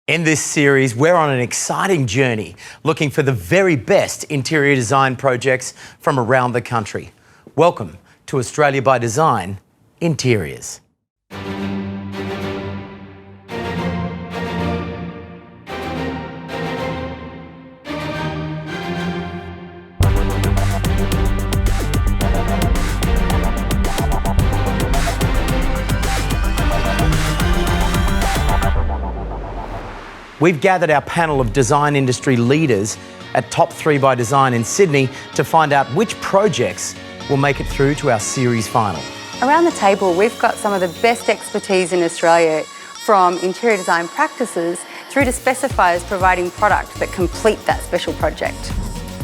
In this series, we're on an exciting journey looking for the very best interior design projects from around the country. Welcome to Australia by Design Interiors. We've gathered our panel of design industry leaders at Top 3 by Design in Sydney to find out which projects will make it through to our series final. Around the table, we've got some of the best expertise in Australia, from interior design practices through to specifiers providing product that complete that special project.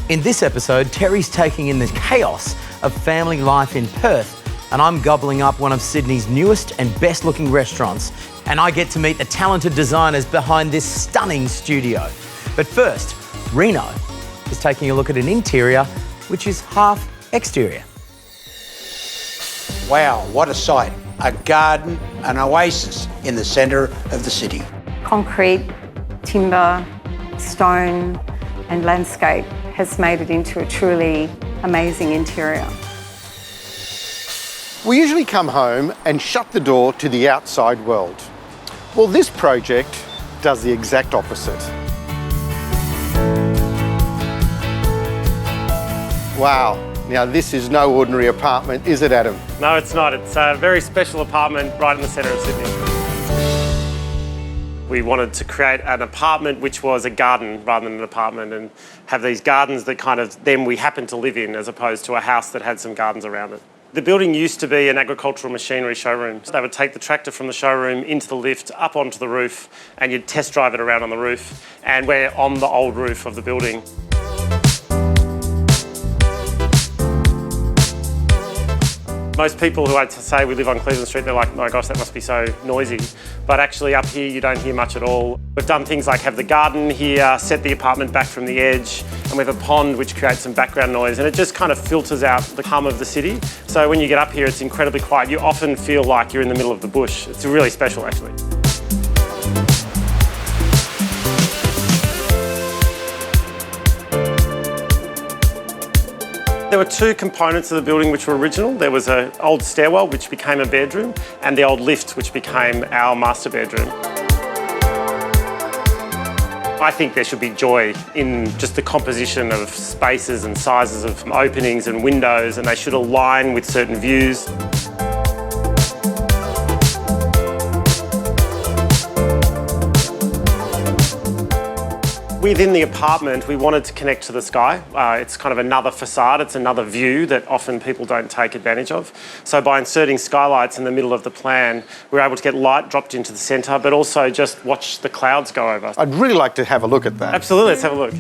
In this episode, Terry's taking in the chaos of family life in Perth, and I'm gobbling up one of Sydney's newest and best looking restaurants, and I get to meet the talented designers behind this stunning studio. But first, Reno is taking a look at an interior which is half exterior. Wow, what a sight. A garden, an oasis in the centre of the city. Concrete, timber, stone and landscape has made it into a truly amazing interior. We usually come home and shut the door to the outside world. Well, this project does the exact opposite. Wow, now this is no ordinary apartment, is it, Adam? No, it's not. It's a very special apartment right in the centre of Sydney. We wanted to create an apartment which was a garden rather than an apartment, and have these gardens that kind of then we happen to live in, as opposed to a house that had some gardens around it. The building used to be an agricultural machinery showroom. They would take the tractor from the showroom into the lift, up onto the roof, and you'd test drive it around on the roof. And we're on the old roof of the building. Most people who I'd say we live on Cleveland Street, they're like, my gosh, that must be so noisy. But actually up here, you don't hear much at all. We've done things like have the garden here, set the apartment back from the edge, and we have a pond which creates some background noise, and it just kind of filters out the hum of the city. So when you get up here, it's incredibly quiet. You often feel like you're in the middle of the bush. It's really special, actually. There were two components of the building which were original. There was an old stairwell which became a bedroom, and the old lift which became our master bedroom. I think there should be joy in just the composition of spaces and sizes of openings and windows, and they should align with certain views. Within the apartment, we wanted to connect to the sky. It's kind of another facade, it's another view that often people don't take advantage of. So by inserting skylights in the middle of the plan, we're able to get light dropped into the centre, but also just watch the clouds go over. I'd really like to have a look at that. Absolutely, let's have a look.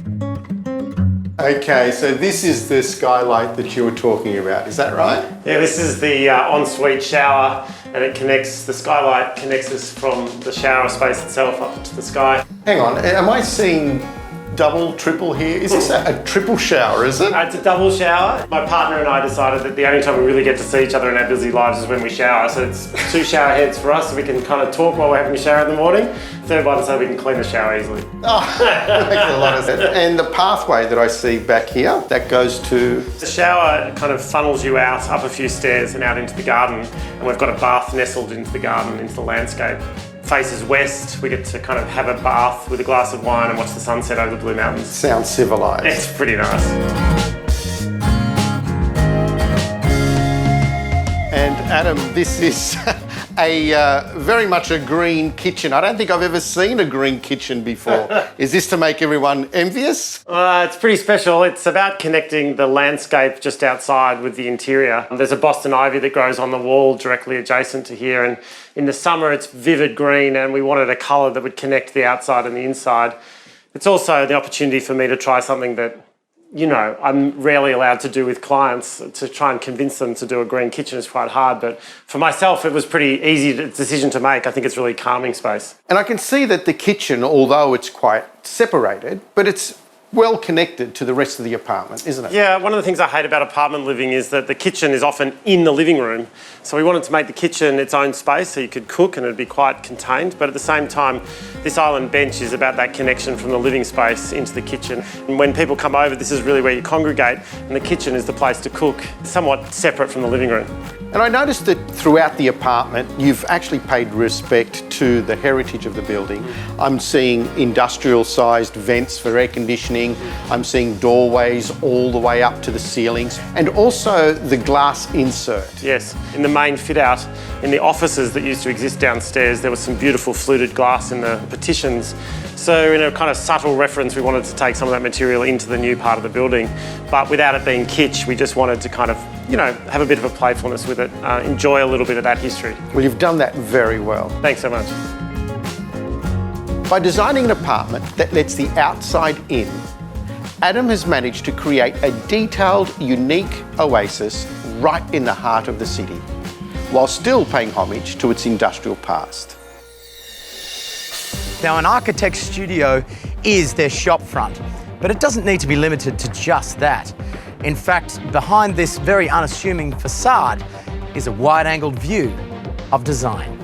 Okay, so this is the skylight that you were talking about, is that right? Yeah, this is the ensuite shower, and it connects, the skylight connects us from the shower space itself up to the sky. Hang on, am I seeing double, triple here? Is this a triple shower, is it? It's a double shower. My partner and I decided that the only time we really get to see each other in our busy lives is when we shower. So it's two shower heads for us, so we can kind of talk while we're having a shower in the morning. Third one, so we can clean the shower easily. Oh, that makes a lot of sense. And the pathway that I see back here, that goes to... The shower kind of funnels you out up a few stairs and out into the garden. And we've got a bath nestled into the garden, into the landscape. Faces west, we get to kind of have a bath with a glass of wine and watch the sunset over the Blue Mountains. Sounds civilised. It's pretty nice. And Adam, this is very much a green kitchen. I don't think I've ever seen a green kitchen before. Is this to make everyone envious? It's pretty special. It's about connecting the landscape just outside with the interior. There's a Boston ivy that grows on the wall directly adjacent to here, and in the summer it's vivid green, and we wanted a colour that would connect the outside and the inside. It's also the opportunity for me to try something that, you know, I'm rarely allowed to do with clients. To try and convince them to do a green kitchen is quite hard, but for myself it was pretty easy decision to make. I think it's really calming space. And I can see that the kitchen, although it's quite separated, but it's well connected to the rest of the apartment, isn't it? Yeah, one of the things I hate about apartment living is that the kitchen is often in the living room. So we wanted to make the kitchen its own space so you could cook and it'd be quite contained. But at the same time, this island bench is about that connection from the living space into the kitchen. And when people come over, this is really where you congregate, and the kitchen is the place to cook, somewhat separate from the living room. And I noticed that throughout the apartment, you've actually paid respect to the heritage of the building. I'm seeing industrial-sized vents for air conditioning. I'm seeing doorways all the way up to the ceilings, and also the glass insert. Yes, in the main fit-out, in the offices that used to exist downstairs, there was some beautiful fluted glass in the partitions. So in a kind of subtle reference, we wanted to take some of that material into the new part of the building, but without it being kitsch, we just wanted to kind of, you know, have a bit of a playfulness with it, enjoy a little bit of that history. Well, you've done that very well. Thanks so much. By designing an apartment that lets the outside in, Adam has managed to create a detailed, unique oasis right in the heart of the city, while still paying homage to its industrial past. Now, an architect's studio is their shop front, but it doesn't need to be limited to just that. In fact, behind this very unassuming facade is a wide-angled view of design.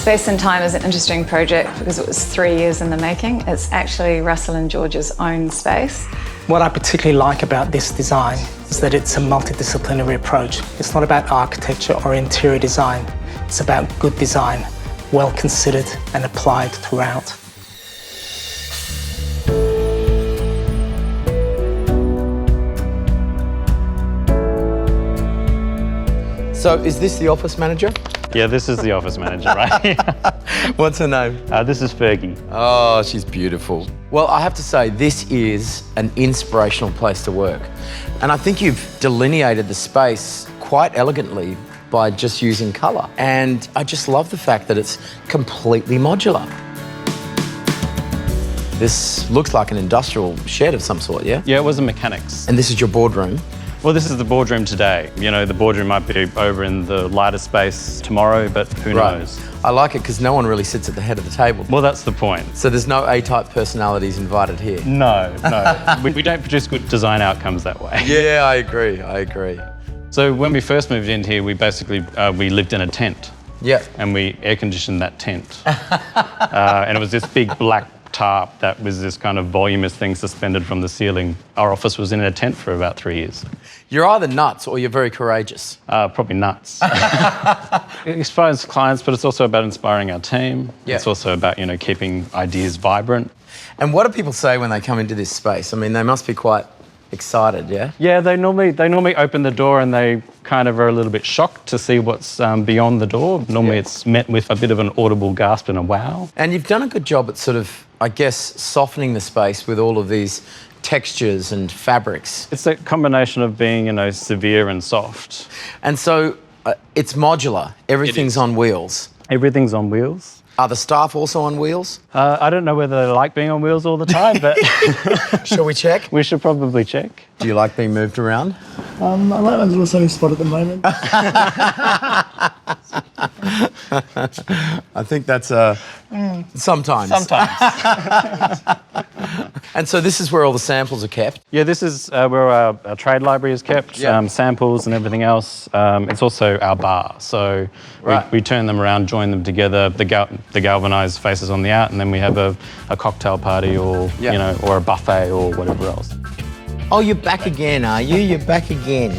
Space and Time is an interesting project because it was 3 years in the making. It's actually Russell and George's own space. What I particularly like about this design is that it's a multidisciplinary approach. It's not about architecture or interior design. It's about good design, well considered and applied throughout. So is this the office manager? Yeah, this is the office manager, right? What's her name? This is Fergie. Oh, she's beautiful. Well, I have to say, this is an inspirational place to work. And I think you've delineated the space quite elegantly by just using colour. And I just love the fact that it's completely modular. This looks like an industrial shed of some sort, yeah? Yeah, it was a mechanics. And this is your boardroom? Well, this is the boardroom today. You know, the boardroom might be over in the lighter space tomorrow, but who knows? I like it because no one really sits at the head of the table. Well, that's the point. So there's no A-type personalities invited here? No. we don't produce good design outcomes that way. Yeah, I agree. So when we first moved in here, we basically, we lived in a tent. Yeah. And we air-conditioned that tent. And it was this big black tarp that was this kind of voluminous thing suspended from the ceiling. Our office was in a tent for about 3 years. You're either nuts or you're very courageous. Probably nuts. It inspires clients, but it's also about inspiring our team. Yeah. It's also about, you know, keeping ideas vibrant. And what do people say when they come into this space? I mean, they must be quite excited, yeah? Yeah, they normally open the door and they kind of are a little bit shocked to see what's beyond the door. Normally it's met with a bit of an audible gasp and a wow. And you've done a good job at sort of, I guess, softening the space with all of these textures and fabrics. It's a combination of being, you know, severe and soft. And so it's modular. Everything's on wheels. Everything's on wheels. Are the staff also on wheels? I don't know whether they like being on wheels all the time, but... Shall we check? We should probably check. Do you like being moved around? I like my little sunny spot at the moment. I think that's sometimes. And so this is where all the samples are kept? Yeah, this is where our trade library is kept, samples and everything else. It's also our bar, so we turn them around, join them together, the galvanised faces on the out, and then we have a cocktail party or, you know, or a buffet or whatever else. Oh, you're back again, are you? You're back again.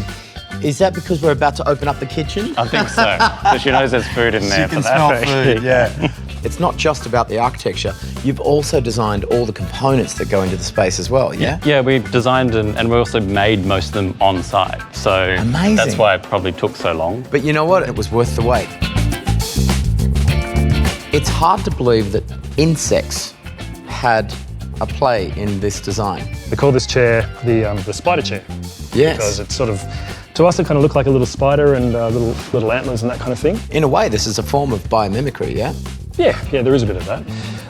Is that because we're about to open up the kitchen? I think so. So she knows there's food in there. She can smell food, yeah. It's not just about the architecture. You've also designed all the components that go into the space as well, yeah? Yeah, we designed and we also made most of them on site. So amazing. That's why it probably took so long. But you know what? It was worth the wait. It's hard to believe that insects had a play in this design. We call this chair the spider chair. Yes. Because it's sort of, to us, it kind of looked like a little spider and little antlers and that kind of thing. In a way, this is a form of biomimicry, yeah? Yeah, there is a bit of that.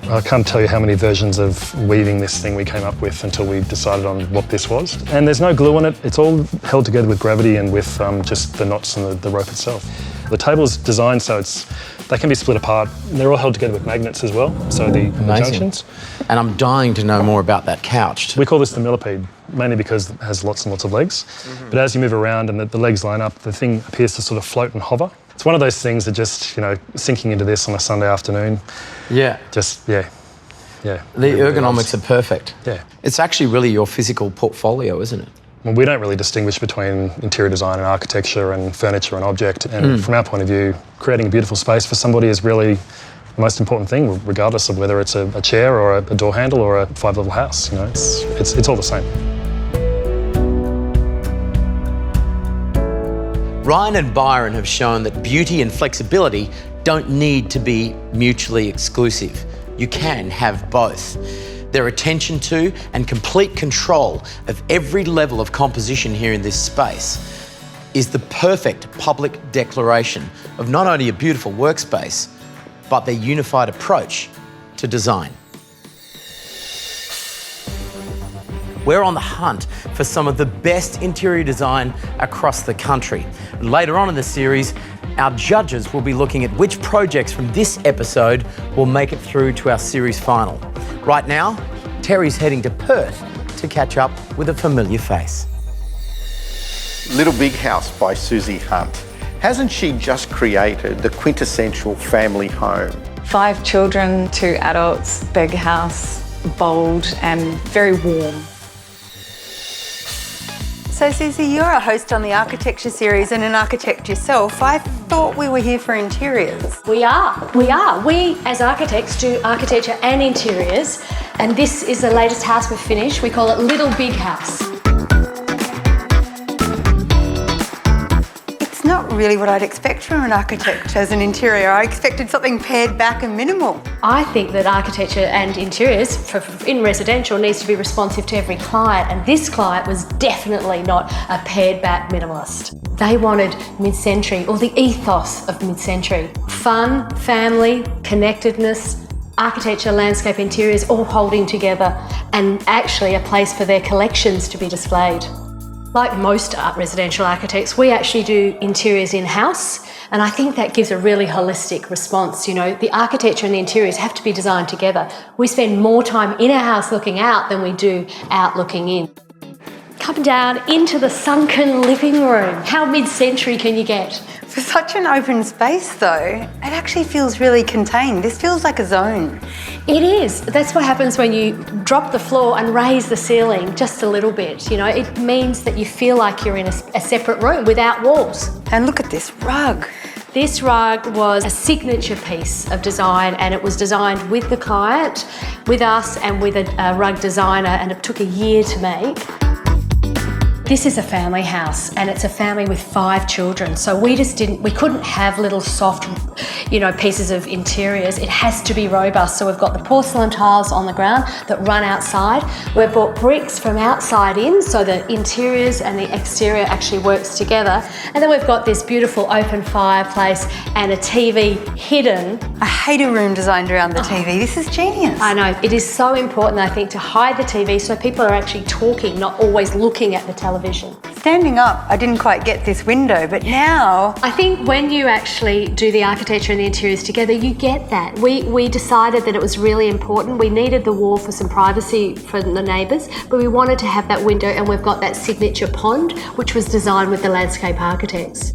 I can't tell you how many versions of weaving this thing we came up with until we decided on what this was. And there's no glue on it. It's all held together with gravity and with just the knots and the rope itself. The table's designed so they can be split apart. They're all held together with magnets as well, so the junctions. And I'm dying to know more about that couch. We call this the millipede, mainly because it has lots and lots of legs. But as you move around and the legs line up, the thing appears to sort of float and hover. It's one of those things that just, sinking into this on a Sunday afternoon. Yeah. Yeah. The ergonomics are perfect. Yeah. It's actually really your physical portfolio, isn't it? Well, we don't really distinguish between interior design and architecture and furniture and object. And from our point of view, creating a beautiful space for somebody is really the most important thing, regardless of whether it's a chair or a door handle or a 5-level house. It's all the same. Ryan and Byron have shown that beauty and flexibility don't need to be mutually exclusive. You can have both. Their attention to and complete control of every level of composition here in this space is the perfect public declaration of not only a beautiful workspace, but their unified approach to design. We're on the hunt for some of the best interior design across the country. Later on in the series, our judges will be looking at which projects from this episode will make it through to our series final. Right now, Terry's heading to Perth to catch up with a familiar face. Little Big House by Susie Hunt. Hasn't she just created the quintessential family home? 5 children, 2 adults, big house, bold and very warm. So Susie, you're a host on the architecture series and an architect yourself. I thought we were here for interiors. We are. We as architects do architecture and interiors, and this is the latest house we've finished. We call it Little Big House. It's not really what I'd expect from an architect as an interior. I expected something pared back and minimal. I think that architecture and interiors in residential needs to be responsive to every client, and this client was definitely not a pared back minimalist. They wanted mid-century, or the ethos of mid-century. Fun, family, connectedness, architecture, landscape, interiors all holding together, and actually a place for their collections to be displayed. Like most residential architects, we actually do interiors in-house, and I think that gives a really holistic response. The architecture and the interiors have to be designed together. We spend more time in our house looking out than we do out looking in. Come down into the sunken living room. How mid-century can you get? For such an open space though, it actually feels really contained. This feels like a zone. It is. That's what happens when you drop the floor and raise the ceiling just a little bit. It means that you feel like you're in a separate room without walls. And look at this rug. This rug was a signature piece of design, and it was designed with the client, with us and with a rug designer, and it took a year to make. This is a family house, and it's a family with 5 children. So we couldn't have little soft, pieces of interiors. It has to be robust. So we've got the porcelain tiles on the ground that run outside. We've brought bricks from outside in, so the interiors and the exterior actually works together. And then we've got this beautiful open fireplace and a TV hidden. I hate a room designed around the TV. This is genius. I know. It is so important, I think, to hide the TV so people are actually talking, not always looking at the television. Standing up, I didn't quite get this window, but now... I think when you actually do the architecture and the interiors together, you get that. We decided that it was really important. We needed the wall for some privacy for the neighbours, but we wanted to have that window, and we've got that signature pond, which was designed with the landscape architects.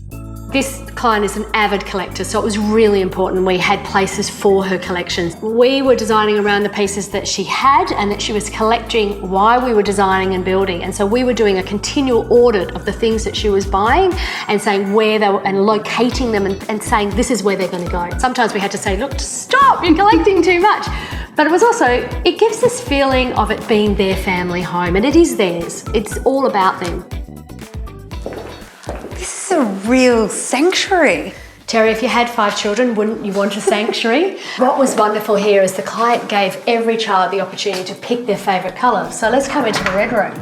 This client is an avid collector, so it was really important we had places for her collections. We were designing around the pieces that she had and that she was collecting while we were designing and building. And so we were doing a continual audit of the things that she was buying and saying where they were, and locating them and saying this is where they're going to go. Sometimes we had to say, look, stop, you're collecting too much. But it was also, it gives this feeling of it being their family home, and it is theirs. It's all about them. This is a real sanctuary. Terry, if you had 5 children, wouldn't you want a sanctuary? What was wonderful here is the client gave every child the opportunity to pick their favourite colour. So let's come into the red room.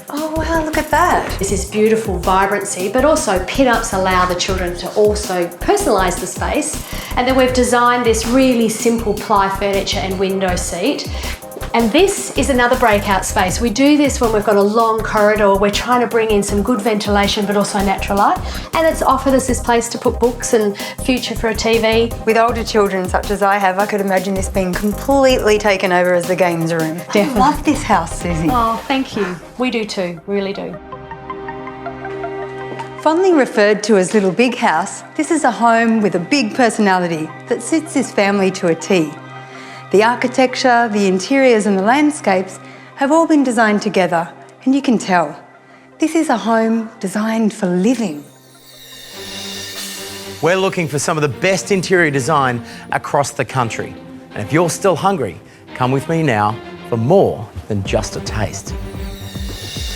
Oh wow, look at that. There's this beautiful vibrancy, but also pin-ups allow the children to also personalise the space. And then we've designed this really simple ply furniture and window seat. And this is another breakout space. We do this when we've got a long corridor. We're trying to bring in some good ventilation, but also natural light. And it's offered us this place to put books and future for a TV. With older children such as I have, I could imagine this being completely taken over as the games room. Definitely. I love this house, Susie. Oh, thank you. We do too, really do. Fondly referred to as Little Big House, this is a home with a big personality that suits this family to a T. The architecture, the interiors and the landscapes have all been designed together, and you can tell. This is a home designed for living. We're looking for some of the best interior design across the country. And if you're still hungry, come with me now for more than just a taste.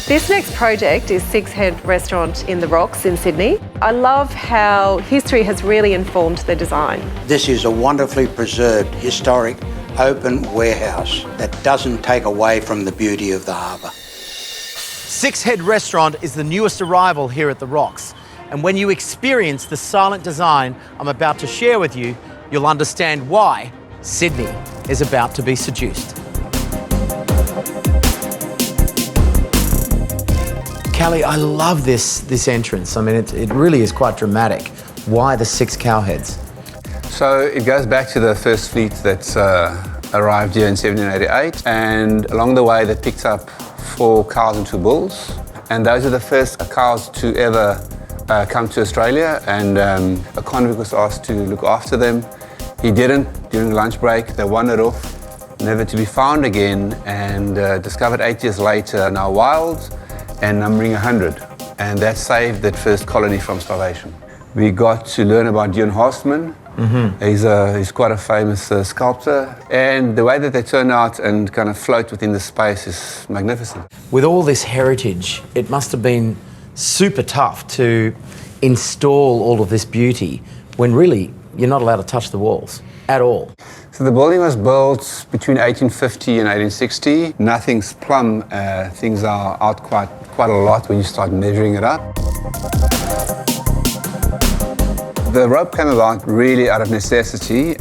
This next project is Six Head Restaurant in the Rocks in Sydney. I love how history has really informed the design. This is a wonderfully preserved, historic, open warehouse that doesn't take away from the beauty of the harbour. Six Head Restaurant is the newest arrival here at the Rocks. And when you experience the silent design I'm about to share with you, you'll understand why Sydney is about to be seduced. Callie, I love this entrance. I mean, it really is quite dramatic. Why the 6 cowheads? So it goes back to the first fleet that arrived here in 1788, and along the way they picked up 4 cows and 2 bulls, and those are the first cows to ever come to Australia, and a convict was asked to look after them. He didn't. During the lunch break, they wandered off, never to be found again, and discovered 8 years later, now wild and numbering 100. And that saved that first colony from starvation. We got to learn about Dion Horstman. He's quite a famous sculptor, and the way that they turn out and kind of float within the space is magnificent. With all this heritage, it must have been super tough to install all of this beauty when really you're not allowed to touch the walls at all. So the building was built between 1850 and 1860. Nothing's plumb. Things are out quite a lot when you start measuring it up. The rope came about really out of necessity,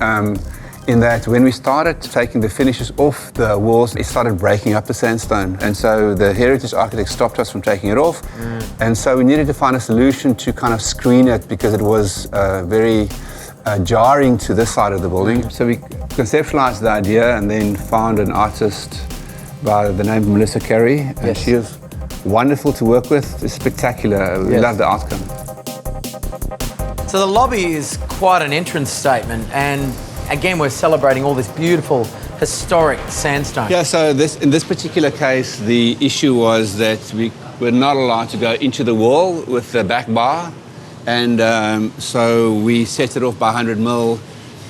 in that when we started taking the finishes off the walls, it started breaking up the sandstone. And so the heritage architect stopped us from taking it off. And so we needed to find a solution to kind of screen it, because it was very jarring to this side of the building. So we conceptualized the idea and then found an artist by the name of Melissa Carey. And she was wonderful to work with. It's spectacular. We love the outcome. So the lobby is quite an entrance statement, and again, we're celebrating all this beautiful historic sandstone. Yeah, so in this particular case, the issue was that we were not allowed to go into the wall with the back bar, and so we set it off by 100 mil,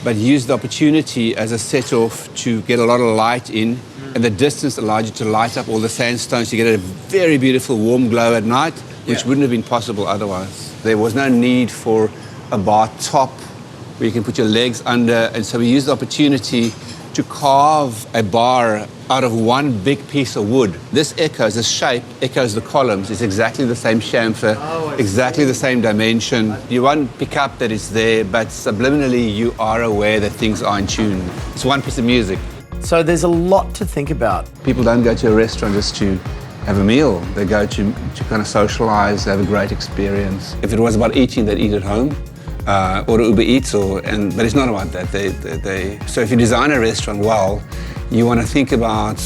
but used the opportunity as a set-off to get a lot of light in, and the distance allowed you to light up all the sandstones to get a very beautiful warm glow at night, which wouldn't have been possible otherwise. There was no need for a bar top where you can put your legs under, and so we used the opportunity to carve a bar out of one big piece of wood. This shape echoes the columns. It's exactly the same chamfer, exactly the same dimension. You won't pick up that it's there, but subliminally you are aware that things are in tune. It's one piece of music. So there's a lot to think about. People don't go to a restaurant just to have a meal. They go to kind of socialize, have a great experience. If it was about eating, they'd eat at home. Or Uber Eats, but it's not about that. So if you design a restaurant well, you want to think about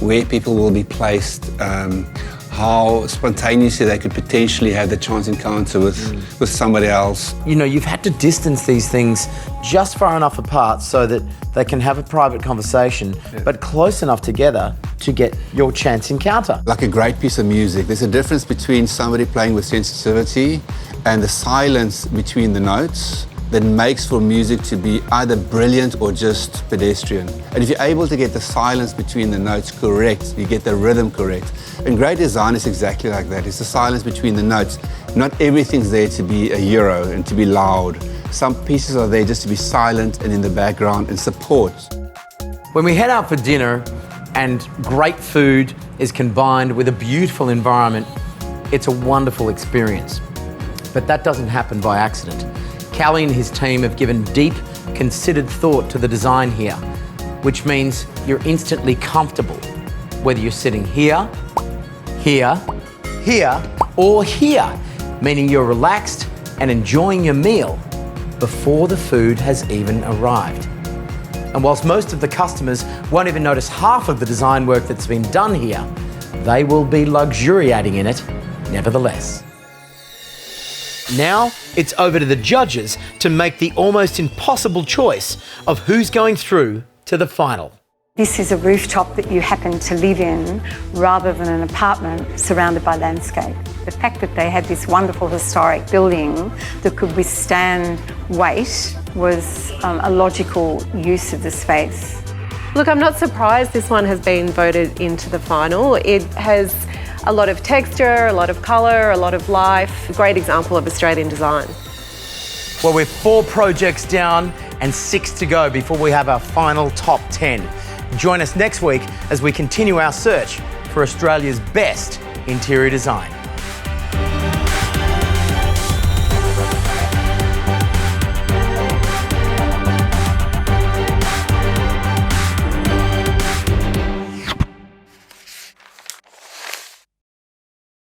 where people will be placed, how spontaneously they could potentially have the chance encounter with somebody else. You know, you've had to distance these things just far enough apart so that they can have a private conversation, but close enough together to get your chance encounter. Like a great piece of music, there's a difference between somebody playing with sensitivity and the silence between the notes that makes for music to be either brilliant or just pedestrian. And if you're able to get the silence between the notes correct, you get the rhythm correct. And great design is exactly like that. It's the silence between the notes. Not everything's there to be a hero and to be loud. Some pieces are there just to be silent and in the background and support. When we head out for dinner and great food is combined with a beautiful environment, it's a wonderful experience. But that doesn't happen by accident. Callie and his team have given deep, considered thought to the design here. which means you're instantly comfortable, whether you're sitting here, here, here, or here, meaning you're relaxed and enjoying your meal before the food has even arrived. And whilst most of the customers won't even notice half of the design work that's been done here, they will be luxuriating in it nevertheless. Now it's over to the judges to make the almost impossible choice of who's going through to the final. This is a rooftop that you happen to live in rather than an apartment surrounded by landscape. The fact that they had this wonderful historic building that could withstand weight was a logical use of the space. Look, I'm not surprised this one has been voted into the final. It has a lot of texture, a lot of colour, a lot of life. A great example of Australian design. Well, we're 4 projects down and 6 to go before we have our final top 10. Join us next week as we continue our search for Australia's best interior design.